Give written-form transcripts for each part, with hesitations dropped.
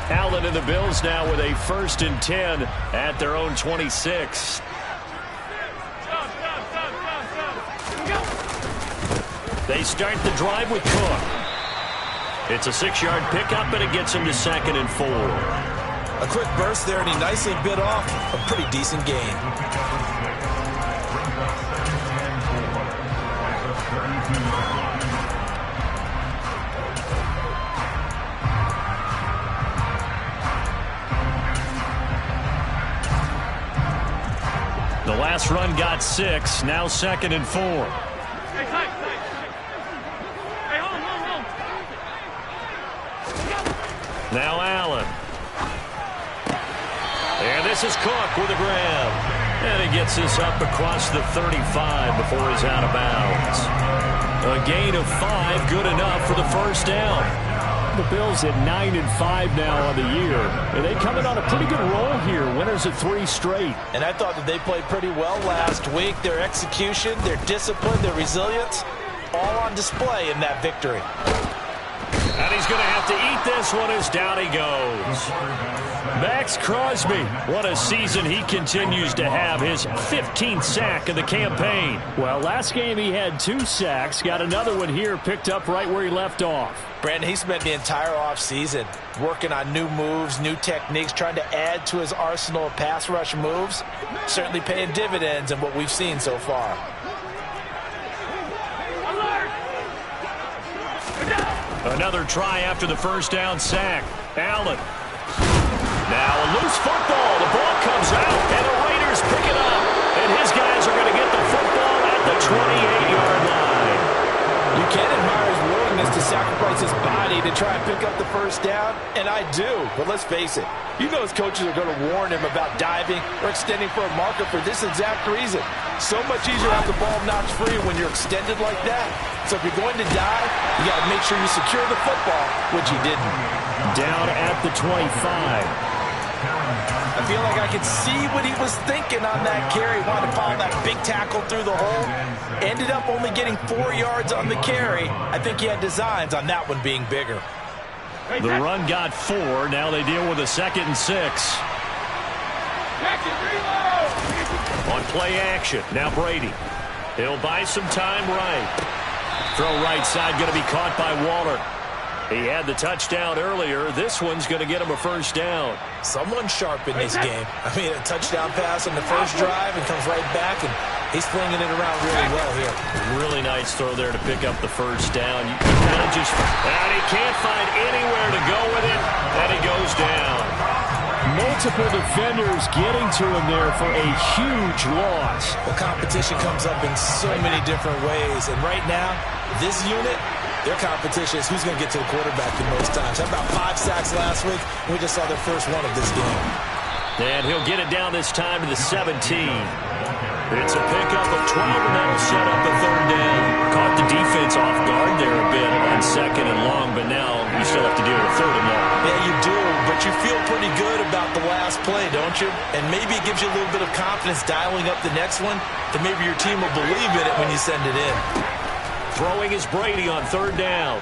Allen and the Bills now with a 1st and 10 at their own 26. They start the drive with Cook. It's a 6-yard pickup, and it gets him to 2nd and 4. A quick burst there, and he nicely bit off a pretty decent gain. The last run got 6, now 2nd and 4. Now Allen. And this is Cook with a grab. And he gets this up across the 35 before he's out of bounds. A gain of 5, good enough for the 1st down. The Bills at 9-5 now on the year, and they come in on a pretty good roll here, winners of 3 straight. And I thought that they played pretty well last week. Their execution, their discipline, their resilience, all on display in that victory. And he's going to have to eat this one as down he goes. Max Crosby, what a season he continues to have, his 15th sack of the campaign. Well, last game he had 2 sacks, got another one here picked up right where he left off. Brandon, he spent the entire offseason working on new moves, new techniques, trying to add to his arsenal of pass rush moves. Certainly paying dividends in what we've seen so far. Another try after the 1st down sack. Allen. Now a loose football. The ball comes out, and the Raiders pick it up. And his guys are going to get the football at the 28-yard line. You can't admire his willingness to sacrifice his body to try and pick up the 1st down, and I do. But let's face it, you know his coaches are going to warn him about diving or extending for a marker for this exact reason. So much easier to have the ball notch free when you're extended like that. So if you're going to dive, you got to make sure you secure the football, which he didn't. Down at the 25. I feel like I could see what he was thinking on that carry. Wanted to follow that big tackle through the hole. Ended up only getting 4 yards on the carry. I think he had designs on that one being bigger. The run got 4. Now they deal with a 2nd and 6. On play action. Now Brady. He'll buy some time right. Throw right side going to be caught by Waller. He had the touchdown earlier. This one's going to get him a 1st down. Someone sharp in this game. I mean, a touchdown pass on the 1st drive and comes right back, and he's flinging it around really well here. Really nice throw there to pick up the 1st down. You kind of just, and he can't find anywhere to go with it, and he goes down. Multiple defenders getting to him there for a huge loss. The competition comes up in so many different ways, and right now, this unit, their competition is who's going to get to the quarterback the most times. How about 5 sacks last week? We just saw their first one of this game. And he'll get it down this time to the 17. It's a pickup of 12, and that'll set up a 3rd down. Caught the defense off guard there a bit on 2nd and long, but now you still have to deal with 3rd and long. Yeah, you do, but you feel pretty good about the last play, don't you? And maybe it gives you a little bit of confidence dialing up the next one, that maybe your team will believe in it when you send it in. Throwing is Brady on 3rd down.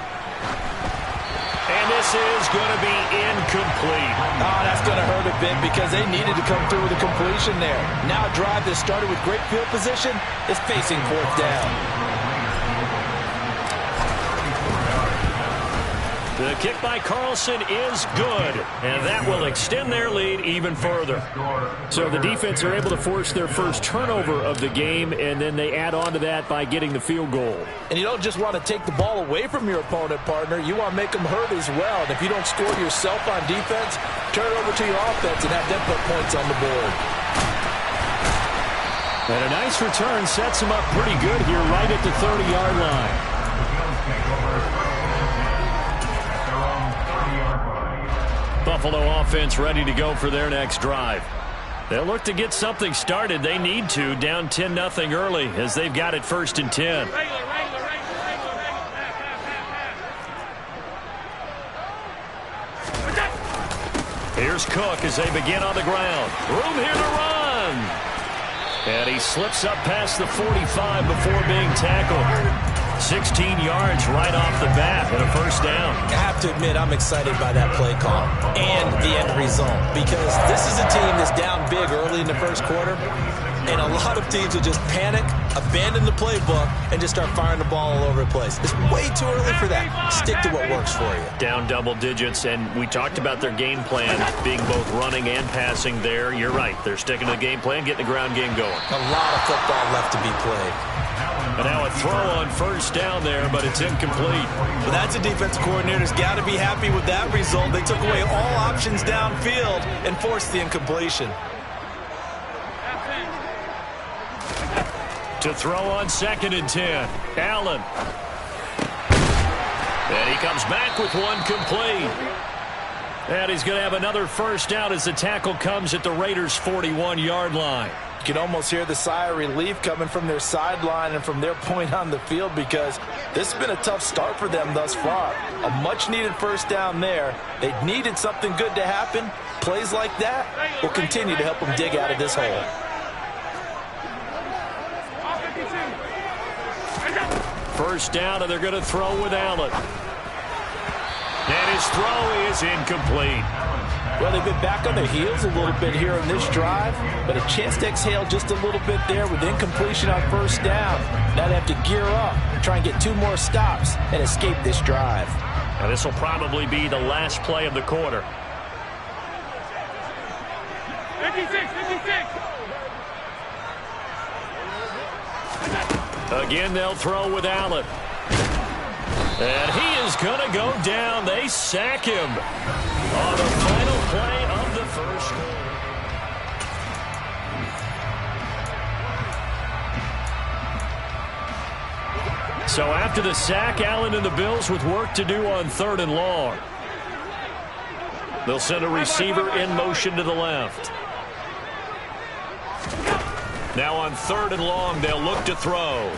And this is going to be incomplete. Oh, that's going to hurt a bit because they needed to come through with a completion there. Now a drive that started with great field position is facing 4th down. The kick by Carlson is good, and that will extend their lead even further. So the defense are able to force their first turnover of the game, and then they add on to that by getting the field goal. And you don't just want to take the ball away from your opponent, partner. You want to make them hurt as well. And if you don't score yourself on defense, turn it over to your offense and have them put points on the board. And a nice return sets them up pretty good here right at the 30-yard line. Buffalo offense ready to go for their next drive. They'll look to get something started. They need to, down 10-0 early as they've got it 1st and 10. Here's Cook as they begin on the ground. Room here to run. And he slips up past the 45 before being tackled. 16 yards right off the bat and a first down. I have to admit, I'm excited by that play call and the end result, because this is a team that's down big early in the first quarter, and a lot of teams will just panic, abandon the playbook, and just start firing the ball all over the place. It's way too early for that. Stick to what works for you. Down double digits, and we talked about their game plan being both running and passing there. You're right. They're sticking to the game plan, getting the ground game going. A lot of football left to be played. And now a throw on first down there, but it's incomplete. Well, that's a defensive coordinator's got to be happy with that result. They took away all options downfield and forced the incompletion. To throw on 2nd and 10. Allen. And he comes back with one complete. And he's going to have another first down as the tackle comes at the Raiders' 41-yard line. You can almost hear the sigh of relief coming from their sideline and from their point on the field, because this has been a tough start for them thus far. A much-needed first down there. They needed something good to happen. Plays like that will continue to help them dig out of this hole. First down, and they're going to throw with Allen. And his throw is incomplete. Well, they've been back on their heels a little bit here on this drive, but a chance to exhale just a little bit there with incompletion on first down. Now they have to gear up and try and get 2 more stops and escape this drive. And this will probably be the last play of the quarter. 56. Again, they'll throw with Allen. And he is going to go down. They sack him on the final play of the first quarter. So after the sack, Allen and the Bills with work to do on 3rd and long. They'll send a receiver in motion to the left. Now on 3rd and long, they'll look to throw.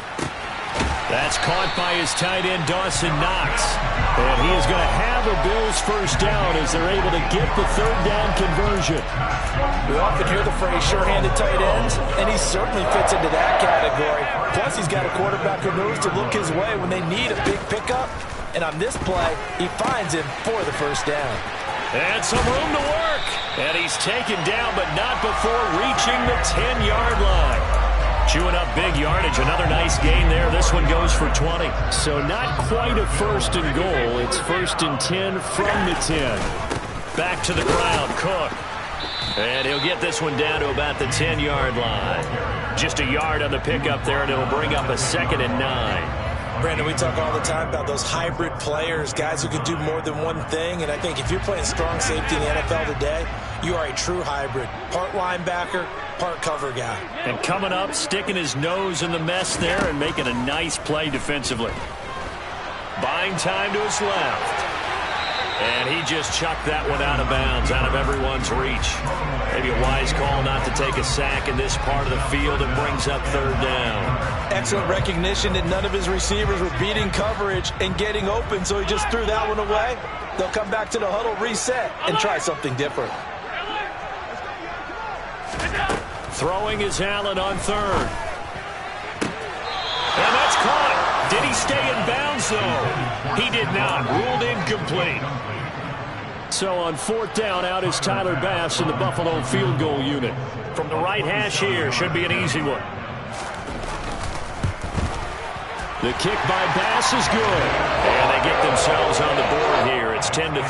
That's caught by his tight end, Dawson Knox. And he is going to have a Bills first down as they're able to get the 3rd down conversion. We often hear the phrase sure-handed tight ends, and he certainly fits into that category. Plus, he's got a quarterback who knows to look his way when they need a big pickup. And on this play, he finds him for the first down. And some room to work. And he's taken down, but not before reaching the 10-yard line. Chewing up big yardage. Another nice gain there. This one goes for 20. So not quite a 1st and goal. It's 1st and 10 from the 10. Back to the ground, Cook. And he'll get this one down to about the 10-yard line. Just a yard on the pickup there, and it'll bring up a 2nd and 9. Brandon, we talk all the time about those hybrid players, guys who can do more than one thing. And I think if you're playing strong safety in the NFL today, you are a true hybrid. Part linebacker, part cover guy. And coming up, sticking his nose in the mess there and making a nice play defensively. Buying time to his left. And he just chucked that one out of bounds, out of everyone's reach. Maybe a wise call not to take a sack in this part of the field, and brings up 3rd down. Excellent recognition that none of his receivers were beating coverage and getting open, so he just threw that one away. They'll come back to the huddle, reset, and try something different. Throwing is Allen on 3rd. And that's caught. Did he stay in bounds, though? He did not. Ruled incomplete. So on 4th down, out is Tyler Bass in the Buffalo field goal unit. From the right hash here, should be an easy one. The kick by Bass is good. And they get themselves on the board here. It's 10-3.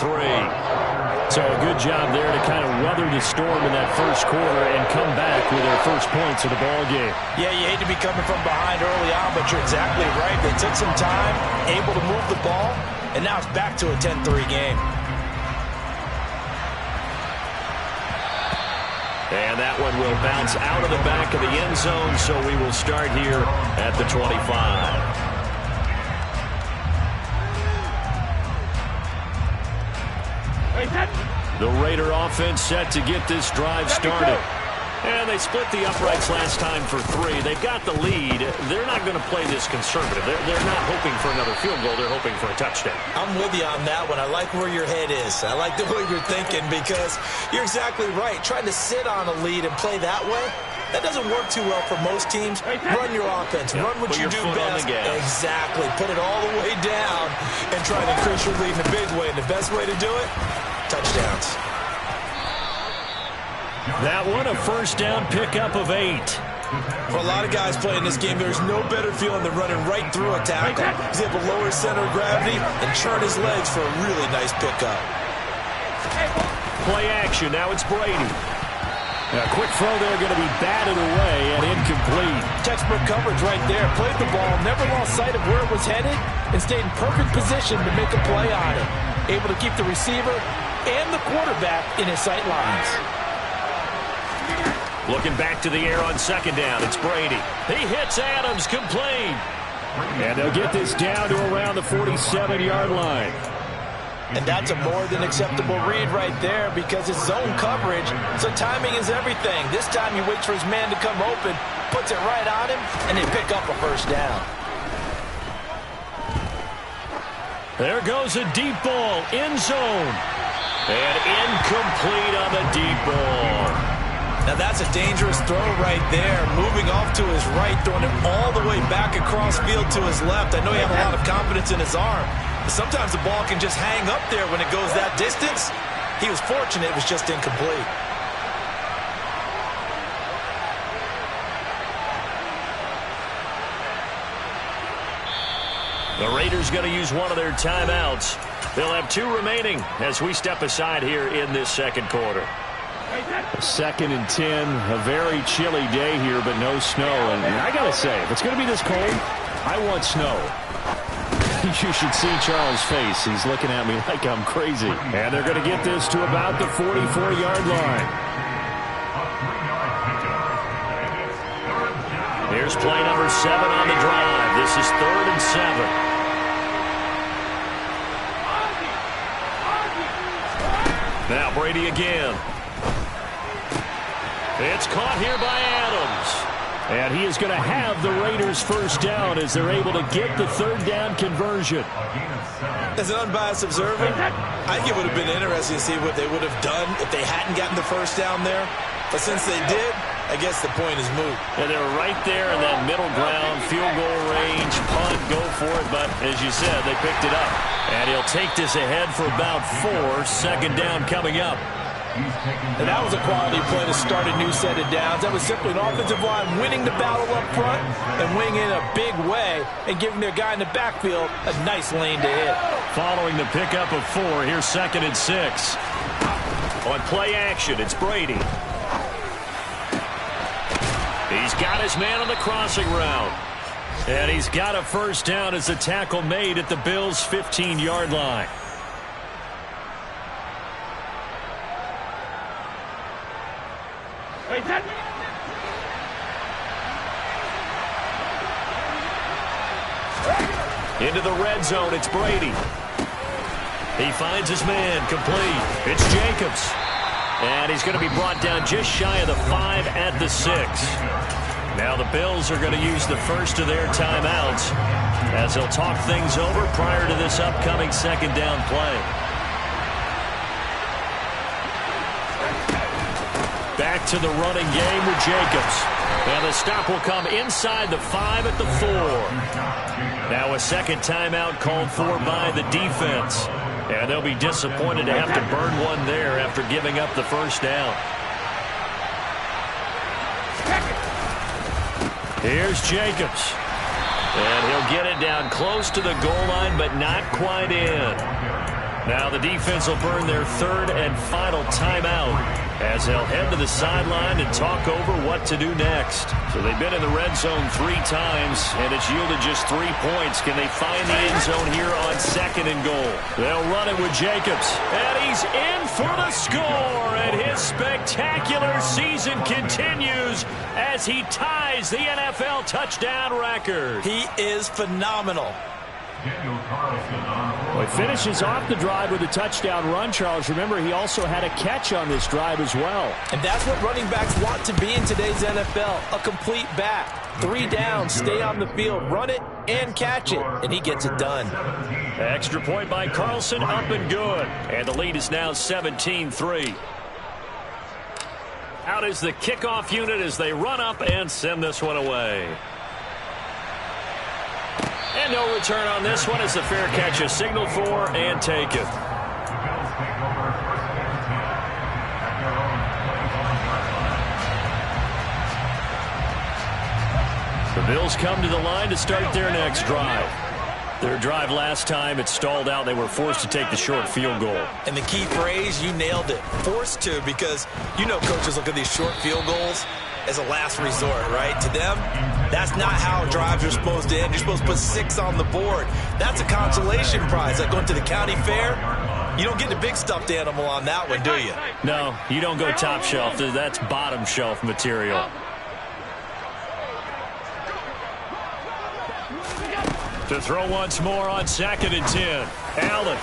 So a good job there to kind of weather the storm in that first quarter and come back with their first points of the ball game. Yeah, you hate to be coming from behind early on, but you're exactly right. They took some time, able to move the ball, and now it's back to a 10-3 game. And that one will bounce out of the back of the end zone, so we will start here at the 25. The Raider offense set to get this drive started. And they split the uprights last time for 3. They've got the lead. They're not going to play this conservative. They're not hoping for another field goal. They're hoping for a touchdown. I'm with you on that one. I like where your head is. I like the way you're thinking, because you're exactly right. Trying to sit on a lead and play that way, That doesn't work too well for most teams. Run your offense. Run what you do best. Exactly. Put it all the way down and try to increase your lead in a big way. And the best way to do it, touchdowns. That one, a first down pickup of 8. For a lot of guys playing this game, there's no better feeling than running right through a tackle. He's able to lower his center of gravity and churn his legs for a really nice pickup. Play action. Now it's Brady. A quick throw there, going to be batted away and incomplete. Textbook coverage right there. Played the ball, never lost sight of where it was headed, and stayed in perfect position to make a play on it. Able to keep the receiver and the quarterback in his sight lines. Looking back to the air on second down. It's Brady. He hits Adams, complete. And they'll get this down to around the 47-yard line. And that's a more than acceptable read right there because it's zone coverage, so timing is everything. This time he waits for his man to come open, puts it right on him, and they pick up a first down. There goes a deep ball, end zone. And incomplete on the deep ball. Now that's a dangerous throw right there. Moving off to his right, throwing it all the way back across field to his left. I know he had a lot of confidence in his arm, but sometimes the ball can just hang up there when it goes that distance. He was fortunate it was just incomplete. The Raiders going to use one of their timeouts. They'll have 2 remaining as we step aside here in this second quarter. 2nd and 10, a very chilly day here, but no snow. And I got to say, if it's going to be this cold, I want snow. You should see Charles' face. He's looking at me like I'm crazy. And they're going to get this to about the 44-yard line. Here's play number 7 on the drive. This is 3rd and 7. Now Brady again. It's caught here by Adams. And he is going to have the Raiders first down as they're able to get the 3rd down conversion. As an unbiased observer, I think it would have been interesting to see what they would have done if they hadn't gotten the first down there. But since they did, I guess the point is moot. And they were right there in that middle ground, field goal range, punt, go for it. But as you said, they picked it up. And he'll take this ahead for about 4. Second down coming up. And that was a quality play to start a new set of downs. That was simply an offensive line winning the battle up front and winning in a big way and giving their guy in the backfield a nice lane to hit. Following the pickup of 4, here's 2nd and 6. On play action, it's Brady. He's got his man on the crossing route. And he's got a first down as the tackle made at the Bills' 15-yard line. Into the red zone, it's Brady. He finds his man, complete. It's Jacobs. And he's going to be brought down just shy of the 5 at the 6. Now the Bills are going to use the first of their timeouts as they'll talk things over prior to this upcoming second down play. Back to the running game with Jacobs. And the stop will come inside the 5 at the 4. Now a second timeout called for by the defense. And they'll be disappointed to have to burn one there after giving up the first down. Here's Jacobs. And he'll get it down close to the goal line, but not quite in. Now the defense will burn their 3rd and final timeout as they'll head to the sideline and talk over what to do next. So they've been in the red zone 3 times, and it's yielded just 3 points. Can they find the end zone here on 2nd and goal? They'll run it with Jacobs, and he's in for the score, and his spectacular season continues as he ties the NFL touchdown record. He is phenomenal. Well, he finishes off the drive with a touchdown run, Charles. Remember, he also had a catch on this drive as well. And that's what running backs want to be in today's NFL, a complete back. 3 downs, stay on the field, run it, and catch it, and he gets it done. Extra point by Carlson, up and good. And the lead is now 17-3. Out is the kickoff unit as they run up and send this one away. And no return on this one as the fair catch is signaled for and taken. The Bills come to the line to start their next drive. Their drive last time, it stalled out. They were forced to take the short field goal. And the key phrase, you nailed it, forced to, because you know coaches look at these short field goals as a last resort, right? To them, that's not how drives are supposed to end. You're supposed to put 6 on the board. That's a consolation prize. Like going to the county fair, you don't get the big stuffed animal on that one, do you? No, you don't go top shelf. That's bottom shelf material. To throw once more on 2nd and 10. Allen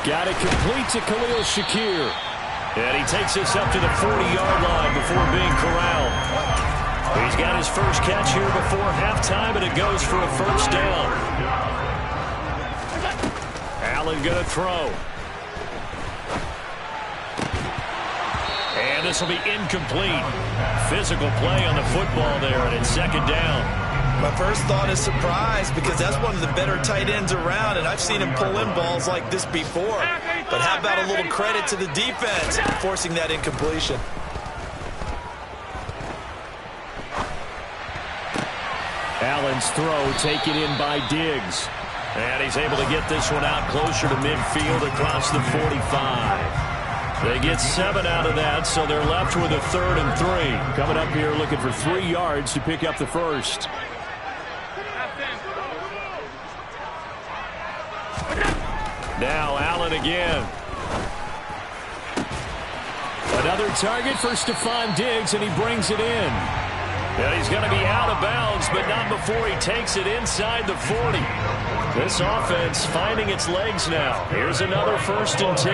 got it complete to Khalil Shakir. And he takes this up to the 40-yard line before being corralled. He's got his first catch here before halftime, and it goes for a first down. Allen going to throw. And this will be incomplete. Physical play on the football there, and it's 2nd down. My first thought is surprise, because that's one of the better tight ends around, and I've seen him pull in balls like this before. But how about a little credit to the defense forcing that incompletion? Allen's throw taken in by Diggs. And he's able to get this one out closer to midfield across the 45. They get 7 out of that, so they're left with a 3rd and 3. Coming up here looking for 3 yards to pick up the first. Now Allen again. Another target for Stephon Diggs, and he brings it in. And he's going to be out of bounds, but not before he takes it inside the 40. This offense finding its legs now. Here's another 1st and 10.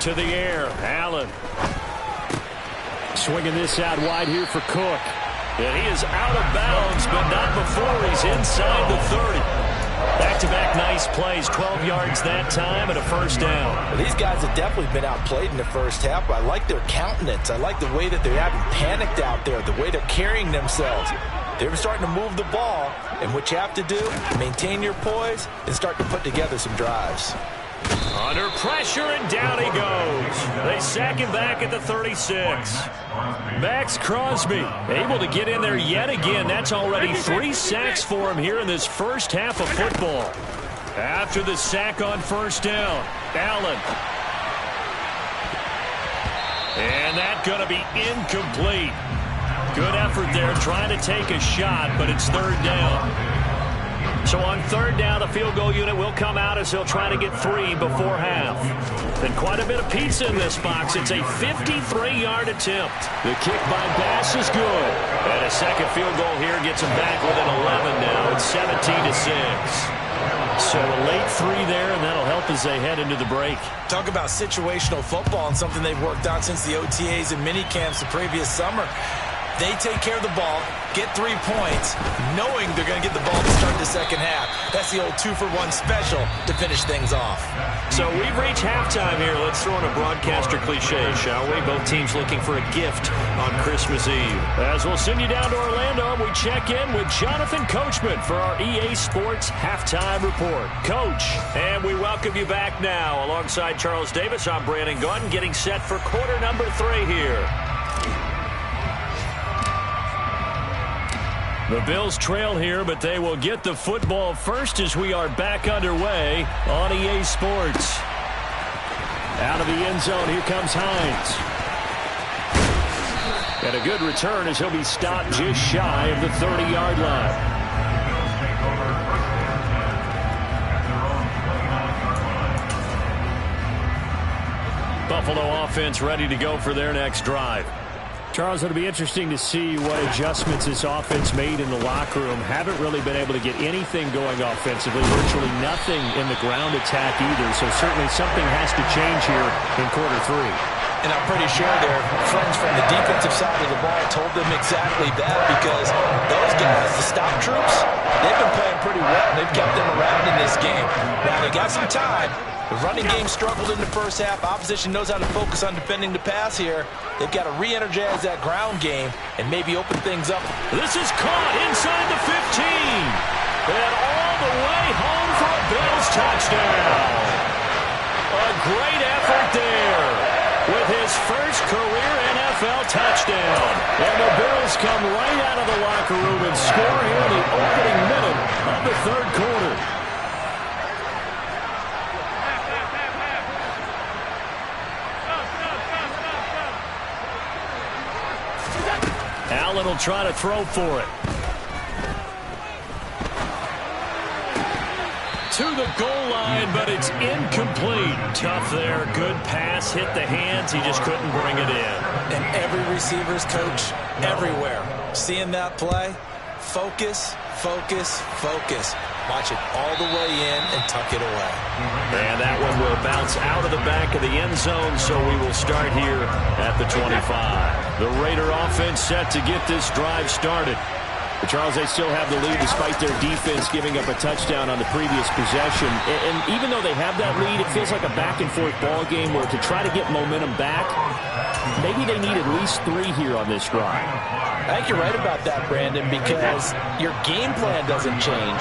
To the air, Allen. Swinging this out wide here for Cook. And he is out of bounds, but not before he's inside the 30. Back-to-back nice plays, 12 yards that time and a first down. Well, these guys have definitely been outplayed in the first half, but I like their countenance. I like the way that they haven't panicked out there, the way they're carrying themselves. They're starting to move the ball, and what you have to do, maintain your poise and start to put together some drives. Under pressure, and down he goes. They sack him back at the 36. Max Crosby able to get in there yet again. That's already 3 sacks for him here in this first half of football. After the sack on first down, Allen. And that's going to be incomplete. Good effort there trying to take a shot, but it's 3rd down. So on 3rd down, the field goal unit will come out as they'll try to get 3 before half. And quite a bit of pizza in this box. It's a 53-yard attempt. The kick by Bass is good. And a second field goal here gets them back within 11 now. It's 17-6. So a late 3 there, and that'll help as they head into the break. Talk about situational football and something they've worked on since the OTAs and mini camps the previous summer. They take care of the ball, get 3 points, knowing they're going to get the ball to start the second half. That's the old 2-for-1 special to finish things off. So we've reached halftime here. Let's throw in a broadcaster cliche, shall we? Both teams looking for a gift on Christmas Eve. As we'll send you down to Orlando, we check in with Jonathan Coachman for our EA Sports Halftime Report. Coach, and we welcome you back now. Alongside Charles Davis, I'm Brandon Gunn, getting set for quarter number 3 here. The Bills trail here, but they will get the football first as we are back underway on EA Sports. Out of the end zone, here comes Hines. And a good return as he'll be stopped just shy of the 30-yard line. Buffalo offense ready to go for their next drive. Charles, it'll be interesting to see what adjustments this offense made in the locker room. Haven't really been able to get anything going offensively, virtually nothing in the ground attack either. So certainly something has to change here in quarter three. And I'm pretty sure their friends from the defensive side of the ball told them exactly that, because those guys, the stop troops, they've been playing pretty well. They've kept them around in this game. Now they got some time. The running game struggled in the first half. Opposition knows how to focus on defending the pass here. They've got to re-energize that ground game and maybe open things up. This is caught inside the 15. And all the way home for a Bills touchdown. A great effort there with his first career NFL touchdown. And the Bills come right out of the locker room and score here in the opening minute of the third quarter. Allen will try to throw for it. To the goal line, but it's incomplete. Tough there. Good pass. Hit the hands. He just couldn't bring it in. And every receiver's coach everywhere. Seeing that play, focus, focus, focus. Watch it all the way in and tuck it away. And that one will bounce out of the back of the end zone, so we will start here at the 25. The Raider offense set to get this drive started. But Charles, they still have the lead despite their defense giving up a touchdown on the previous possession. And even though they have that lead, it feels like a back-and-forth ball game where to try to get momentum back, maybe they need at least 3 here on this drive. I think you're right about that, Brandon, because your game plan doesn't change.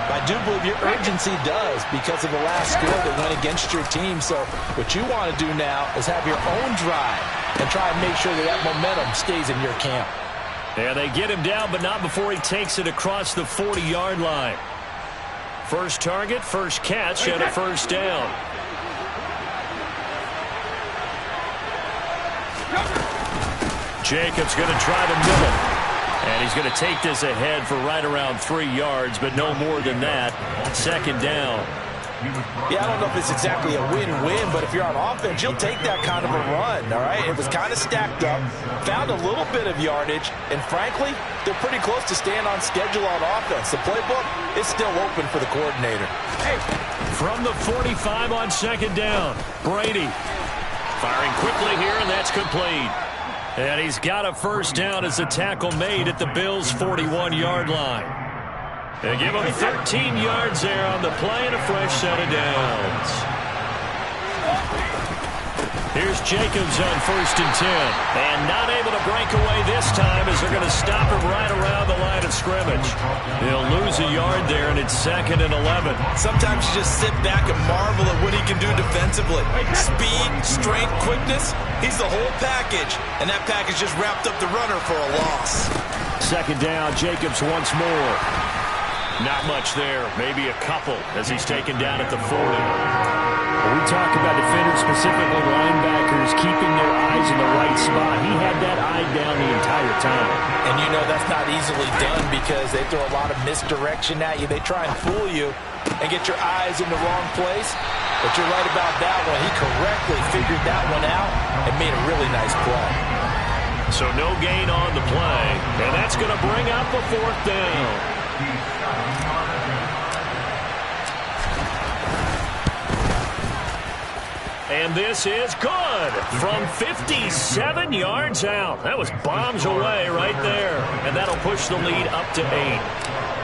I do believe your urgency does because of the last score that went against your team. So what you want to do now is have your own drive and try and make sure that that momentum stays in your camp. Yeah, they get him down, but not before he takes it across the 40-yard line. First target, first catch, and a first down. Jacobs going to try to middle. And he's going to take this ahead for right around 3 yards, but no more than that. Second down. Yeah, I don't know if it's exactly a win-win, but if you're on offense, you'll take that kind of a run, all right? It was kind of stacked up, found a little bit of yardage, and frankly, they're pretty close to staying on schedule on offense. The playbook is still open for the coordinator. Hey, from the 45 on second down, Brady firing quickly here, and that's complete. And he's got a first down as the tackle made at the Bills' 41-yard line. They give him 13 yards there on the play and a fresh set of downs. Here's Jacobs on first and 10. And not able to break away this time as they're going to stop him right around the line of scrimmage. He'll lose a yard there, and it's second and 11. Sometimes you just sit back and marvel at what he can do defensively. Speed, strength, quickness, he's the whole package. And that package just wrapped up the runner for a loss. Second down, Jacobs once more. Not much there, maybe a couple as he's taken down at the 40. We talk about defenders, specifically linebackers, keeping their eyes in the right spot. He had that eye down the entire time. And you know that's not easily done because they throw a lot of misdirection at you. They try and fool you and get your eyes in the wrong place. But you're right about that one. He correctly figured that one out and made a really nice play. So no gain on the play, and that's going to bring up a fourth down. And this is good from 57 yards out. That was bombs away right there. And that'll push the lead up to 8.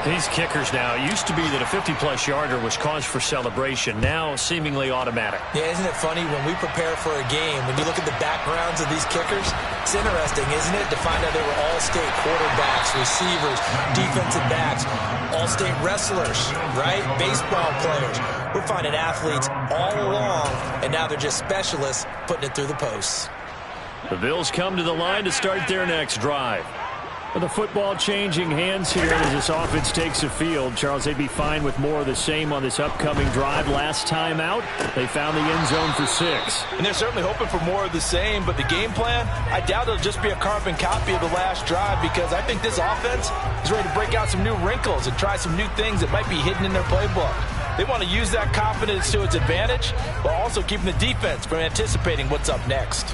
These kickers now, it used to be that a 50-plus yarder was cause for celebration. Now seemingly automatic. Yeah, isn't it funny when we prepare for a game, when you look at the backgrounds of these kickers, it's interesting, isn't it, to find out they were all-state quarterbacks, receivers, defensive backs, all-state wrestlers, right? Baseball players. We're finding athletes all along, and now they're just specialists putting it through the posts. The Bills come to the line to start their next drive. With the football changing hands here as this offense takes the field, Charles, they'd be fine with more of the same on this upcoming drive. Last time out, they found the end zone for 6. And they're certainly hoping for more of the same, but the game plan, I doubt it'll just be a carbon copy of the last drive because I think this offense is ready to break out some new wrinkles and try some new things that might be hidden in their playbook. They want to use that confidence to its advantage, while also keeping the defense from anticipating what's up next.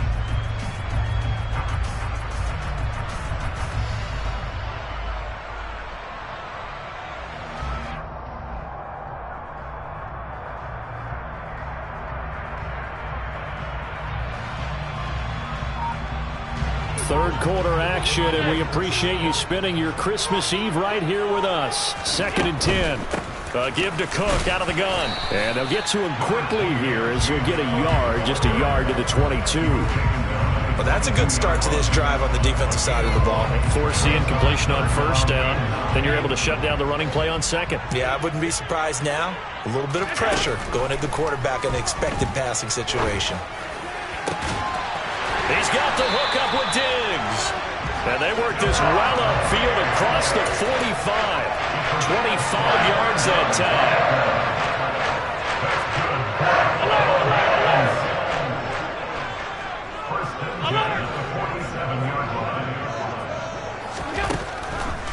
Third quarter action, and we appreciate you spending your Christmas Eve right here with us. 2nd and 10. Give to Cook out of the gun. And they'll get to him quickly here as he'll get a yard, just a yard to the 22. Well, that's a good start to this drive on the defensive side of the ball. Force the incompletion on first down. Then you're able to shut down the running play on second. Yeah, I wouldn't be surprised now. A little bit of pressure going at the quarterback in an expected passing situation. He's got the hook up with Diggs. And they work this well upfield across the 45. 25 yards that time.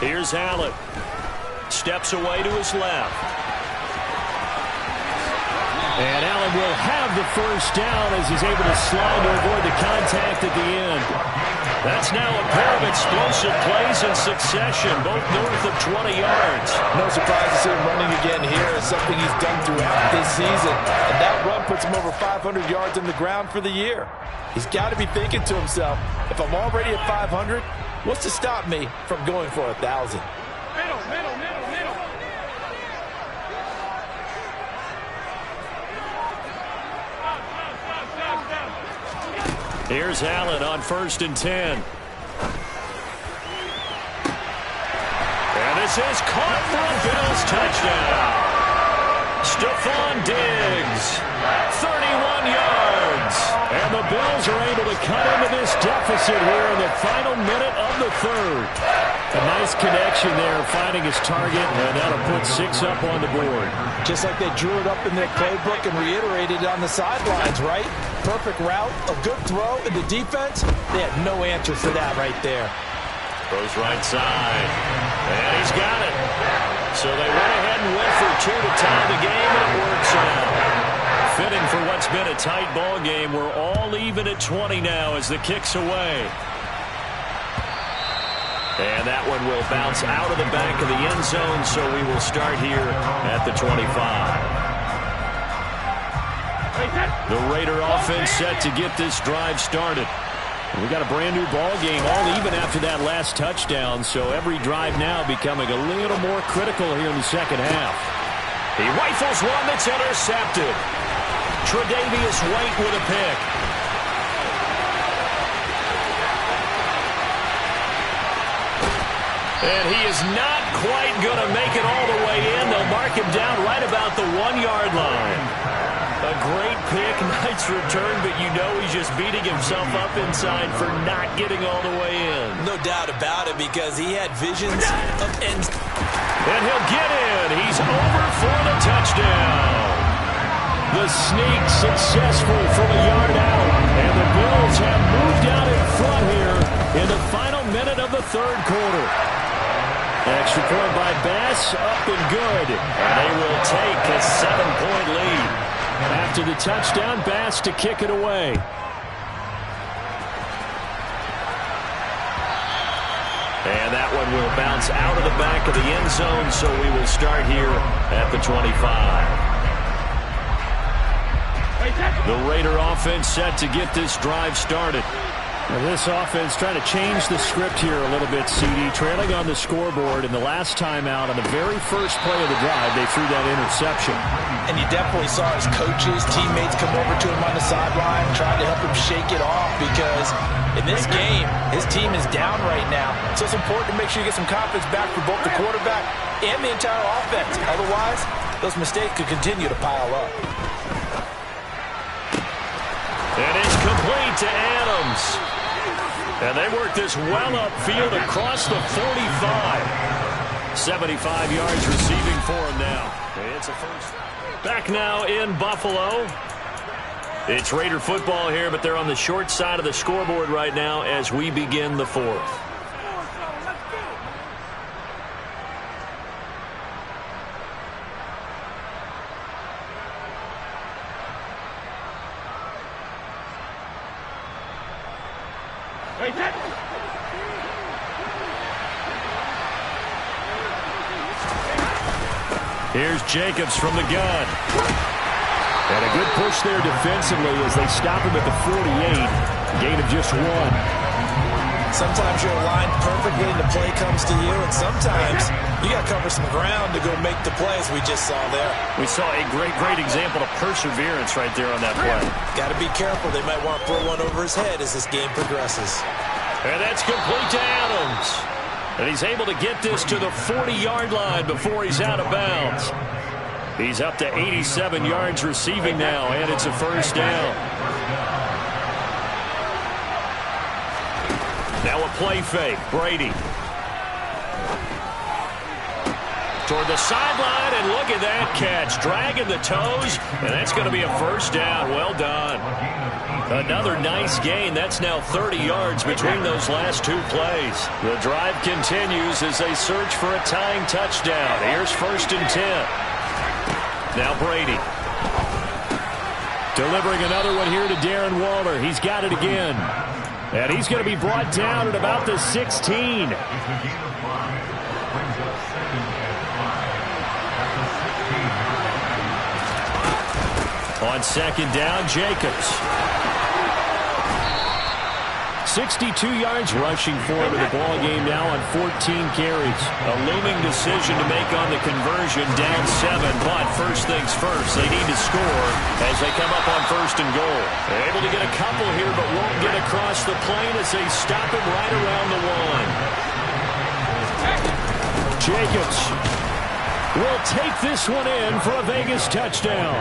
Here's Allen. Steps away to his left. And Allen will have the first down as he's able to slide to avoid the contact at the end. That's now a pair of explosive plays in succession, both north of 20 yards. No surprise to see him running again here. It's something he's done throughout this season. And that run puts him over 500 yards on the ground for the year. He's got to be thinking to himself, if I'm already at 500, what's to stop me from going for 1,000? Middle. Here's Allen on 1st and 10. And this is caught for a Bills touchdown. Stephon Diggs, 31 yards. And the Bills are able to cut into this deficit here in the final minute of the third. A nice connection there, finding his target, and that'll put 6 up on the board. Just like they drew it up in their playbook and reiterated it on the sidelines, right? Perfect route, a good throw, and the defense, they had no answer for that right there. Throws right side. And he's got it. So they went ahead and went for 2 to tie the game, and it works out. Fitting for what's been a tight ball game. We're all even at 20 now as the kick's away. And that one will bounce out of the back of the end zone, so we will start here at the 25. The Raider offense set to get this drive started. We got a brand new ball game, all even after that last touchdown, so every drive now becoming a little more critical here in the second half. He rifles one that's intercepted. Tre'Davious White with a pick. And he is not quite going to make it all the way in. They'll mark him down right about the 1-yard line. A great pick, nice return, but you know he's just beating himself up inside for not getting all the way in. No doubt about it, because he had visions of ends. And he'll get in. He's over for the touchdown. The sneak successful from a yard out. And the Bills have moved out in front here in the final minute of the third quarter. Extra point by Bass, up and good. And they will take a 7-point lead. After the touchdown, Bass to kick it away. And that one will bounce out of the back of the end zone, so we will start here at the 25. The Raider offense set to get this drive started. Now this offense trying to change the script here a little bit, CD. Trailing on the scoreboard, and the last time out on the very first play of the drive, they threw that interception. And you definitely saw his coaches, teammates come over to him on the sideline, trying to help him shake it off, because in this game, his team is down right now. So it's important to make sure you get some confidence back for both the quarterback and the entire offense. Otherwise, those mistakes could continue to pile up. And it's complete to Adams. And they work this well upfield across the 45. 75 yards receiving for him now. It's a first. Back now in Buffalo. It's Raider football here, but they're on the short side of the scoreboard right now as we begin the fourth. Here's Jacobs from the gun. And a good push there defensively as they stop him at the 48. Gain of just 1. Sometimes you're aligned perfectly and the play comes to you, and sometimes you got to cover some ground to go make the play, as we just saw there. We saw a great example of perseverance right there on that play. Got to be careful. They might want to throw one over his head as this game progresses. And that's complete to Adams. And he's able to get this to the 40-yard line before he's out of bounds. He's up to 87 yards receiving now, and it's a first down. Now a play fake. Brady. Toward the sideline, and look at that catch. Dragging the toes, and that's going to be a first down. Well done. Another nice gain. That's now 30 yards between those last two plays. The drive continues as they search for a tying touchdown. Here's 1st and 10. Now Brady. Delivering another one here to Darren Waller. He's got it again. And he's going to be brought down at about the 16. On 2nd down, Jacobs. 62 yards rushing for him in the ball game now on 14 carries. A looming decision to make on the conversion, down 7. But first things first, they need to score as they come up on 1st and goal. They're able to get a couple here, but won't get across the plane as they stop him right around the 1. Jacobs will take this one in for a Vegas touchdown.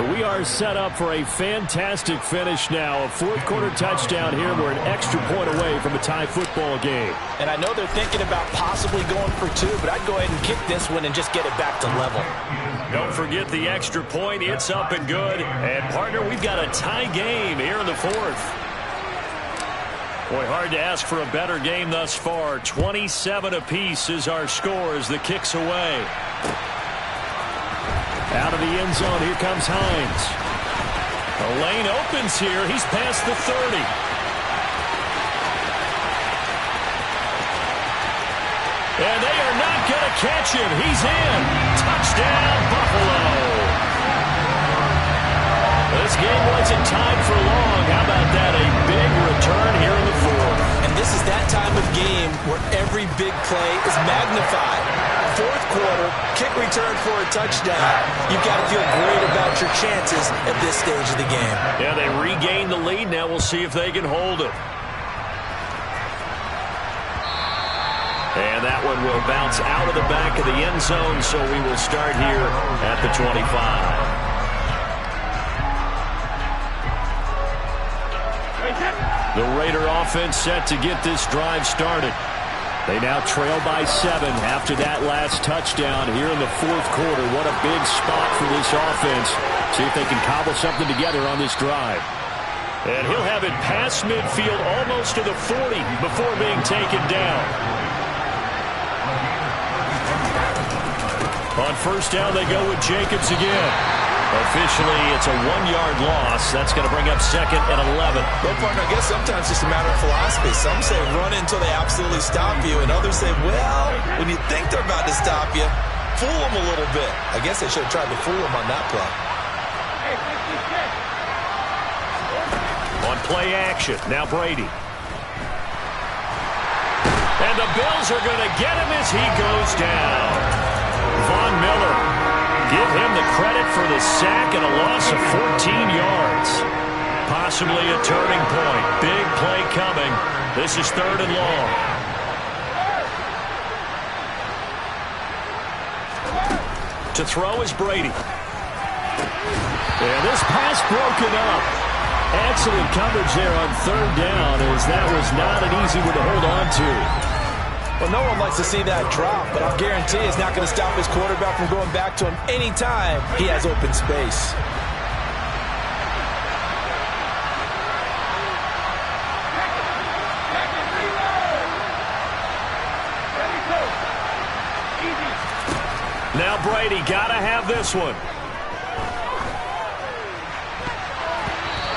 We are set up for a fantastic finish now. A 4th quarter touchdown here. We're an extra point away from a tie football game. And I know they're thinking about possibly going for 2, but I'd go ahead and kick this one and just get it back to level. Don't forget the extra point. It's up and good. And, partner, we've got a tie game here in the 4th. Boy, hard to ask for a better game thus far. 27 apiece is our score as the kick's away. Out of the end zone, here comes Hines. The lane opens here. He's past the 30. And they are not going to catch him. He's in. Touchdown, Buffalo. This game wasn't tied for long. How about that? A big return here in the 4th. And this is that time of game where every big play is magnified. 4th quarter, kick return for a touchdown. You've got to feel great about your chances at this stage of the game. Yeah, they regained the lead. Now we'll see if they can hold it. And that one will bounce out of the back of the end zone, so we will start here at the 25. The Raider offense set to get this drive started. They now trail by 7 after that last touchdown here in the 4th quarter. What a big spot for this offense. See if they can cobble something together on this drive. And he'll have it past midfield almost to the 40 before being taken down. On 1st down, they go with Jacobs again. Officially, it's a 1-yard loss. That's going to bring up 2nd and 11. Well, partner, I guess sometimes it's just a matter of philosophy. Some say run until they absolutely stop you, and others say, well, when you think they're about to stop you, fool them a little bit. I guess they should have tried to fool them on that play. On play action, now Brady. And the Bills are going to get him as he goes down. Von Miller. Give him the credit for the sack and a loss of 14 yards. Possibly a turning point. Big play coming. This is 3rd and long. To throw is Brady. And this pass broken up. Excellent coverage there on 3rd down, as that was not an easy one to hold on to. Well, no one likes to see that drop, but I'll guarantee it's not going to stop his quarterback from going back to him anytime he has open space. Now Brady, got to have this one.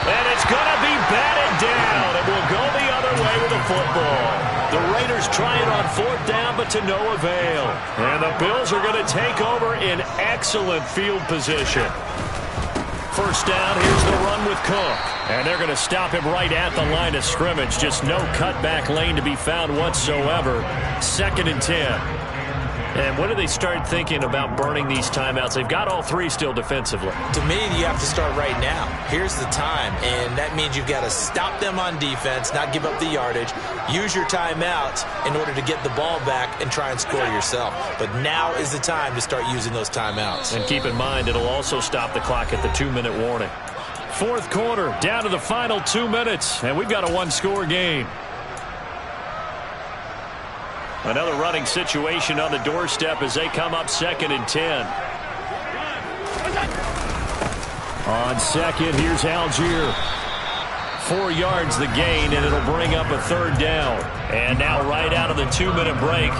And it's going to be batted down. It will go the other way with the football. The Raiders try it on 4th down, but to no avail. And the Bills are going to take over in excellent field position. first down. Here's the run with Cook. And they're going to stop him right at the line of scrimmage. Just no cutback lane to be found whatsoever. 2nd and 10. And when do they start thinking about burning these timeouts? They've got all 3 still defensively. To me, you have to start right now. Here's the time, and that means you've got to stop them on defense, not give up the yardage, use your timeouts in order to get the ball back and try and score yourself. But now is the time to start using those timeouts. And keep in mind, it'll also stop the clock at the 2-minute warning. 4th quarter, down to the final 2 minutes, and we've got a 1-score game. Another running situation on the doorstep as they come up 2nd and 10. On second, here's Algier. 4 yards the gain, and it'll bring up a 3rd down. And now right out of the 2-minute break,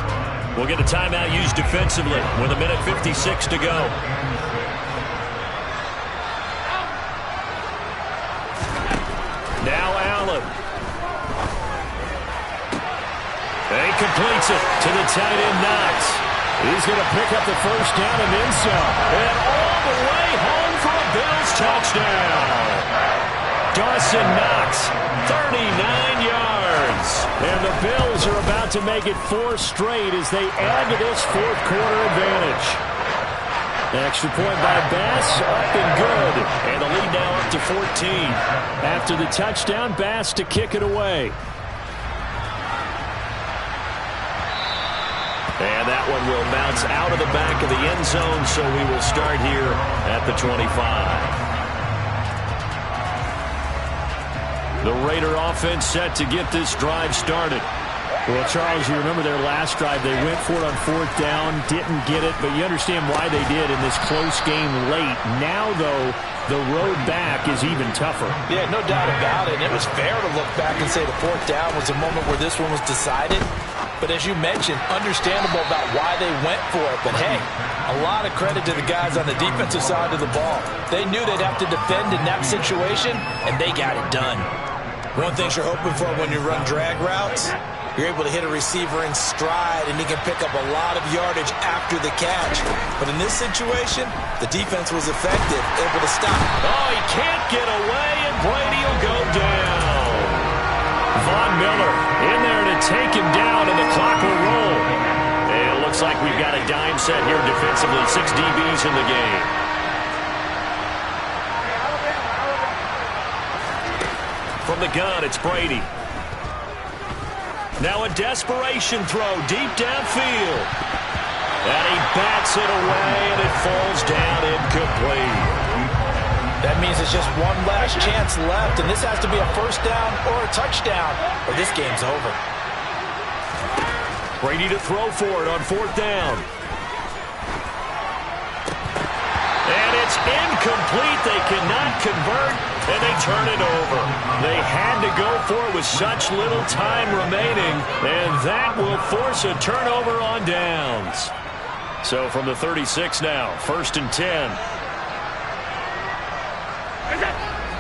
we'll get a timeout used defensively with 1:56 to go. Now Allen. He completes it to the tight end, Knox. He's going to pick up the first down and then some. And all the way home for a Bills touchdown. Dawson Knox, 39 yards. And the Bills are about to make it 4 straight as they add to this 4th quarter advantage. Extra point by Bass, up and good. And the lead now up to 14. After the touchdown, Bass to kick it away. And that one will bounce out of the back of the end zone, so we will start here at the 25. The Raider offense set to get this drive started. Well, Charles, you remember their last drive. They went for it on 4th down, didn't get it, but you understand why they did in this close game late. Now, though, the road back is even tougher. Yeah, no doubt about it. It was fair to look back and say the 4th down was a moment where this one was decided. But as you mentioned, understandable about why they went for it. But, hey, a lot of credit to the guys on the defensive side of the ball. They knew they'd have to defend in that situation, and they got it done. One thing you're hoping for when you run drag routes, you're able to hit a receiver in stride, and he can pick up a lot of yardage after the catch. But in this situation, the defense was effective, able to stop. Oh, he can't get away, and Brady will go down. Von Miller in there to take him down, and the clock will roll. And it looks like we've got a dime set here defensively. 6 DBs in the game. From the gun, it's Brady. Now a desperation throw deep downfield. And he bats it away, and it falls down incomplete. That means it's just one last chance left, and this has to be a first down or a touchdown, or this game's over. Brady to throw for it on 4th down. And it's incomplete. They cannot convert, and they turn it over. They had to go for it with such little time remaining, and that will force a turnover on downs. So from the 36 now, 1st and 10.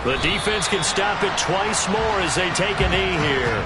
The defense can stop it twice more as they take a knee here.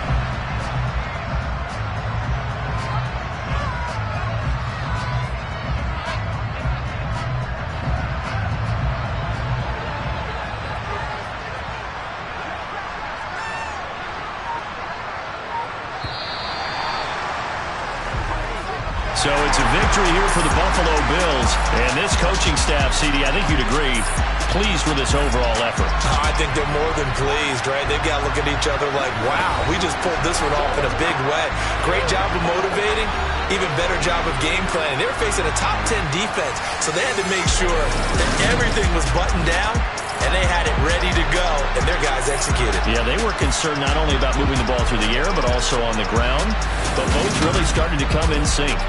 So it's a victory here for the Buffalo Bills. And this coaching staff, CD, I think you'd agree, pleased with this overall effort. Oh, I think they're more than pleased, right? They've got to look at each other like, wow, we just pulled this one off in a big way. Great job of motivating, even better job of game planning. They were facing a top 10 defense, so they had to make sure that everything was buttoned down, and they had it ready to go, and their guys executed. Yeah, they were concerned not only about moving the ball through the air, but also on the ground. But both really started to come in sync.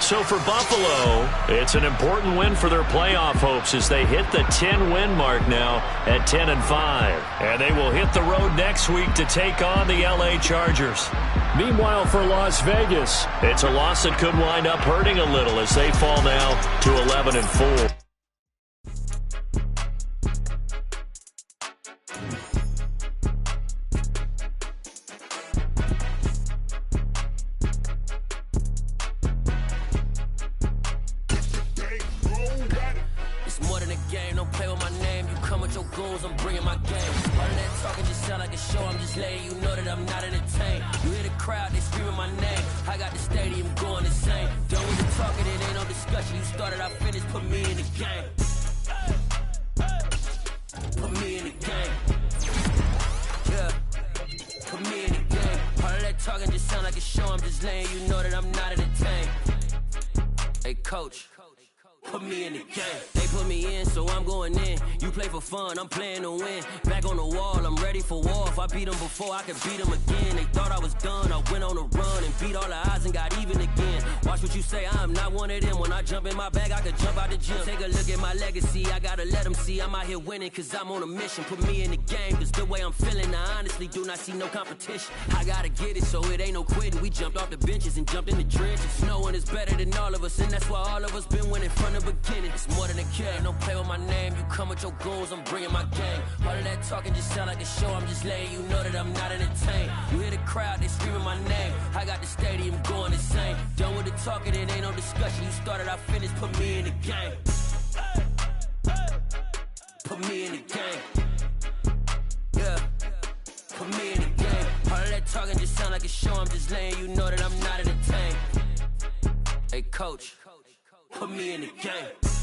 So for Buffalo, it's an important win for their playoff hopes as they hit the 10-win mark now at 10-5. And they will hit the road next week to take on the LA Chargers. Meanwhile, for Las Vegas, it's a loss that could wind up hurting a little as they fall now to 11-4. It's more than a game. goons, I'm bringing my game. All of that talking just sound like a show, I'm just letting you know that I'm not entertained. You hear the crowd, they screaming my name. I got the stadium going insane. Done with the talking, it ain't no discussion. You started, I finished, put me in the game. Put me in the game. Yeah, put me in the game. All of that talking just sound like a show, I'm just letting you know that I'm not entertained. Hey, coach, put me in the game. They put me in, so I'm going in. You play for fun, I'm playing to win. Back on the wall, I'm ready for war. If I beat them before, I can beat them again. They thought I was done, I went on a run and beat all the odds and got even again. Watch what you say, I'm not one of them. When I jump in my bag, I could jump out the gym. Take a look at my legacy, I gotta let them see I'm out here winning, cause I'm on a mission. Put me in the game, cause the way I'm feeling, I honestly do not see no competition. I gotta get it, so it ain't no quitting. We jumped off the benches and jumped in the trenches. No one is better than all of us, and that's why all of us been winning from the beginning. It's more than a game, don't play with my name. You come with your goons, I'm bringing my game. All of that talking just sound like a show, I'm just letting you know that I'm not entertained. You hear the crowd, they screaming my name. I got the stadium going insane. Done with the talking, it ain't no discussion. You started, I finished, put me in the game. Put me in the game. Yeah, put me in the game. All of that talking just sound like a show, I'm just letting you know that I'm not entertained. Hey coach, put me in the game.